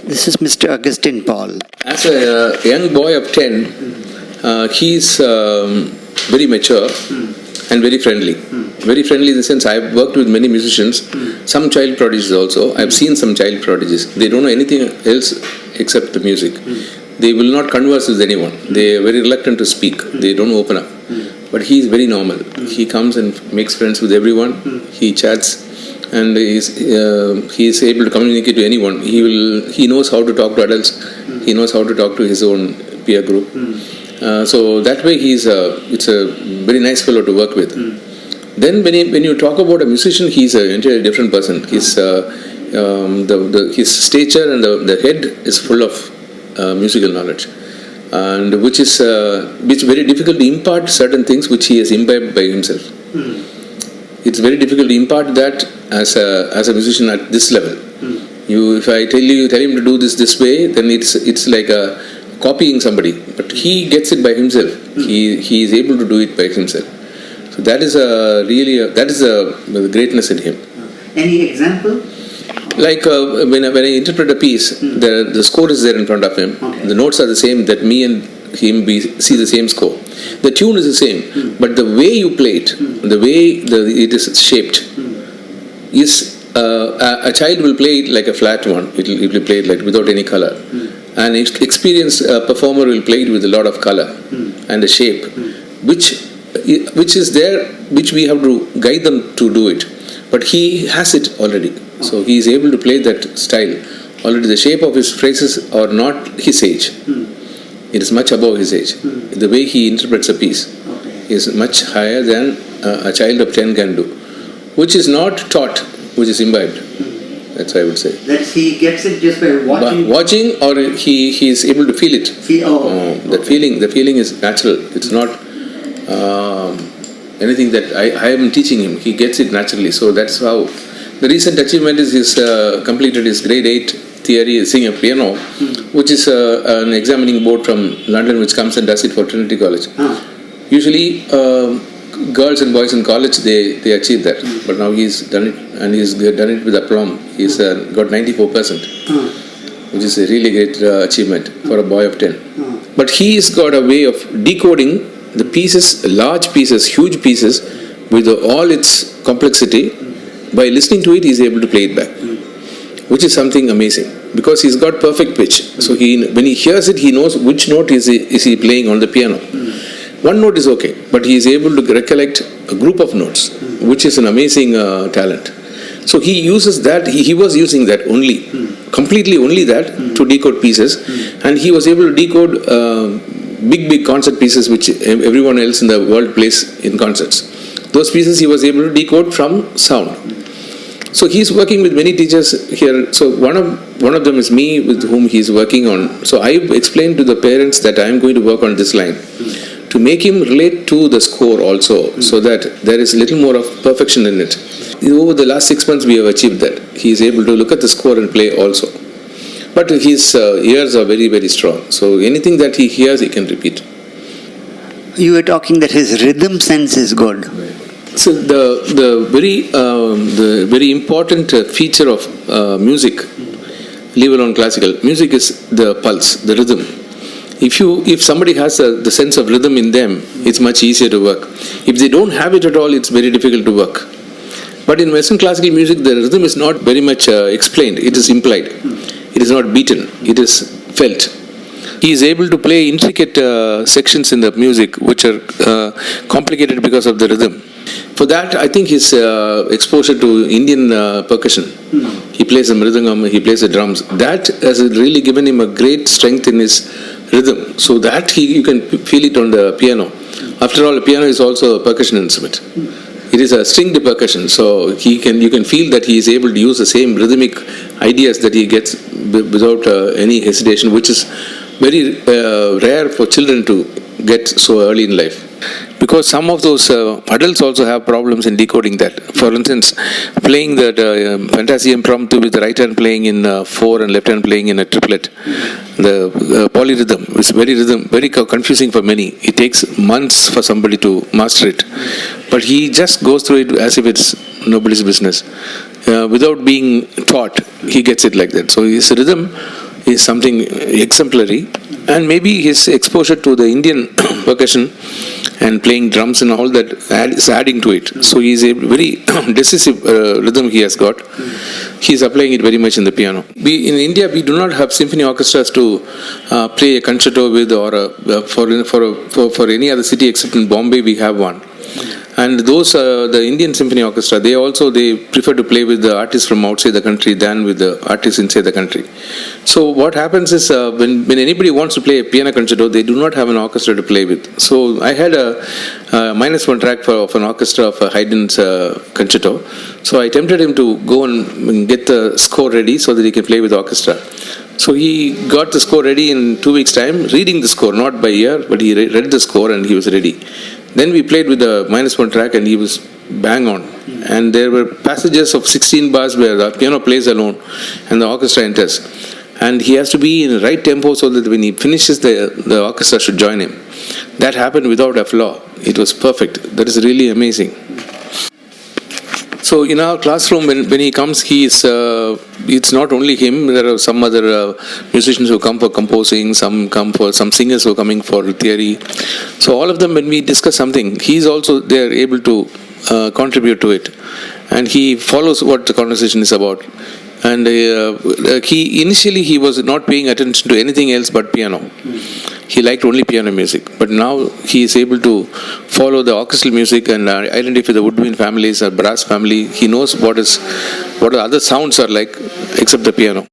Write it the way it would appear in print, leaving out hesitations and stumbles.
This is Mr. Augustine Paul. As a young boy of 10, he's very mature and very friendly. Very friendly in the sense I've worked with many musicians, some child prodigies also. I've seen some child prodigies. They don't know anything else except the music. They will not converse with anyone. They are very reluctant to speak. They don't open up. But he is very normal. He comes and makes friends with everyone. He chats and he is able to communicate to anyone. He knows how to talk to adults. He knows how to talk to his own peer group. So that way it's a very nice fellow to work with. Then when you talk about a musician, he's an entirely different person. His stature and the head is full of musical knowledge, and which very difficult to impart certain things which he has imbibed by himself. It's very difficult to impart that as a musician at this level. If I tell him to do this way, then it's like copying somebody. But he gets it by himself. He is able to do it by himself. So that is the greatness in him. Any example? Like when I interpret a piece, the score is there in front of him. Okay. The notes are the same, that me and him see the same score. The tune is the same, but the way you play it, the way it is shaped, is a child will play it like a flat one. It will be played like without any color. An experienced performer will play it with a lot of color and a shape, which is there, which we have to guide them to do it. But he has it already. So he is able to play that style. Already the shape of his phrases are not his age. It is much above his age. The way he interprets a piece is much higher than a child of 10 can do. Which is not taught, which is imbibed. That's what I would say. That he gets it just by watching? Watching, or he is able to feel it. The feeling is natural. It's not anything that I am teaching him. He gets it naturally. So that's how. The recent achievement is he's completed his grade 8 theory, singing a piano, which is an examining board from London which comes and does it for Trinity College. Usually girls and boys in college, they achieve that. But now he's done it, and he's done it with aplomb. He's got 94%, which is a really great achievement for a boy of 10. But he's got a way of decoding the pieces, large pieces, huge pieces, with all its complexity. By listening to it, he is able to play it back, which is something amazing, because he's got perfect pitch. So when he hears it, he knows which note is he playing on the piano. One note is okay, but he is able to recollect a group of notes, which is an amazing talent. So he uses that, he was using that completely only that, to decode pieces, and he was able to decode big concert pieces which everyone else in the world plays in concerts. Those pieces he was able to decode from sound. So he's working with many teachers here. So one of them is me, with whom he's working on. So I explained to the parents that I am going to work on this line, to make him relate to the score also, so that there is a little more of perfection in it. Over the last 6 months we have achieved that. He is able to look at the score and play also. But his ears are very, very strong. So anything that he hears, he can repeat. You were talking that his rhythm sense is good. So the very important feature of music, leave alone classical music, is the pulse, the rhythm. If somebody has the sense of rhythm in them, it's much easier to work. If they don't have it at all, it's very difficult to work. But in Western classical music, the rhythm is not very much explained. It is implied. It is not beaten. It is felt. He is able to play intricate sections in the music which are complicated because of the rhythm. For that, I think his exposure to Indian percussion, he plays the mridangam, he plays the drums, that has really given him a great strength in his rhythm, so that you can feel it on the piano. After all, the piano is also a percussion instrument. It is a stringed percussion, so you can feel that he is able to use the same rhythmic ideas that he gets without any hesitation, which is very rare for children to get so early in life. Because some of those adults also have problems in decoding that. For instance, playing that fantasy impromptu with the right hand playing in 4 and left hand playing in a triplet, the polyrhythm is very confusing for many. It takes months for somebody to master it. But he just goes through it as if it's nobody's business. Without being taught, he gets it like that. So his rhythm is something exemplary. And maybe his exposure to the Indian percussion and playing drums and all that is adding to it. So he is a very decisive rhythm he has got. He is applying it very much in the piano. In India, we do not have symphony orchestras to play a concerto with, or for any other city except in Bombay we have one. And those, the Indian Symphony Orchestra, they prefer to play with the artists from outside the country than with the artists inside the country. So what happens is, when anybody wants to play a piano concerto, they do not have an orchestra to play with. So I had a -1 track of an orchestra of Haydn's concerto. So I tempted him to go and get the score ready so that he can play with the orchestra. So he got the score ready in 2 weeks' time, reading the score, not by ear, but he read the score and he was ready. Then we played with the -1 track and he was bang on. And there were passages of 16 bars where the piano plays alone and the orchestra enters. And he has to be in the right tempo so that when he finishes, the orchestra should join him. That happened without a flaw. It was perfect. That is really amazing. So in our classroom, when he comes, it's not only him. There are some other musicians who come for composing, some singers who are coming for theory. So all of them, when we discuss something, he's also there able to contribute to it. And he follows what the conversation is about. And initially he was not paying attention to anything else but piano. He liked only piano music, but now he is able to follow the orchestral music and identify the woodwind families or brass family. He knows what the other sounds are like except the piano.